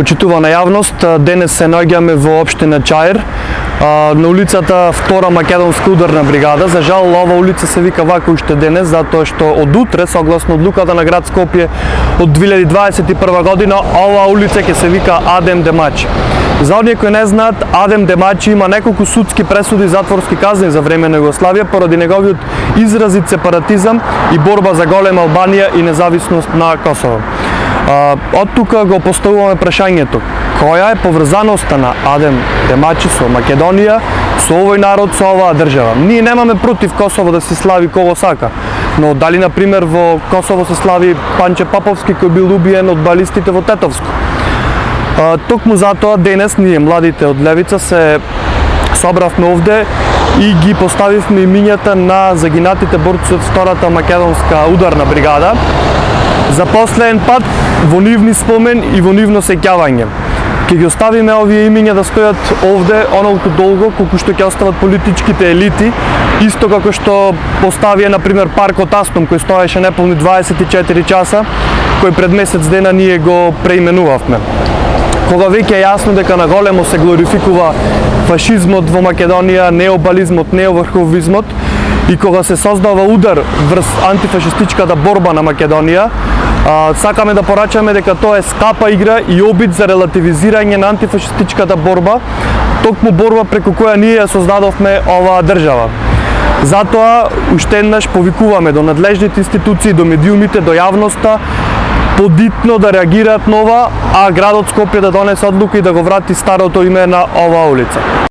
Почитувана јавност, денес се наоѓаме во општина Чаир, на улицата Втора македонска ударна бригада. За жал, ова улица се вика вака уште денес, затоа што од утре, согласно одлуката на град Скопје од 2021 година, ова улица ќе се вика Адем Демачи. За оние кои не знаат, Адем Демачи има неколку судски пресуди и затворски казни за време на Југославија поради неговиот изразит сепаратизам и борба за голема Албанија и независност на Косово. Од тука го поставуваме прашањето: која е поврзаноста на Адем Демачи со Македонија, со овој народ, со оваа држава? Ние немаме против Косово да се слави кого сака, но дали на пример во Косово се слави Панче Паповски кој бил убиен од балистите во Тетовско? Токму затоа денес ние, младите од Левица, се собравме овде и ги поставивме имињата на загинатите борци од Втората македонска ударна бригада, за последен пат во нивни спомен и во нивно сеќавање. Ќе ги оставиме овие имиња да стојат овде онолку долго колку што ќе остават политичките елити, исто како што поставија на пример паркот Астон кој стоеше неполни 24 часа, кој пред месец дена ние го преименувавме. Кога веќе е јасно дека на големо се глорификува фашизмот во Македонија, необализмот, неоврховизмот, и кога се создава удар врз антифашистичката борба на Македонија, сакаме да порачаме дека тоа е скапа игра и обид за релативизирање на антифашистичката борба, токму борба преку која ние ја создадовме оваа држава. Затоа уште еднаш повикуваме до надлежните институции, до медиумите, до јавноста, подитно да реагираат на ова, а градот Скопје да донесе одлука и да го врати старото име на оваа улица.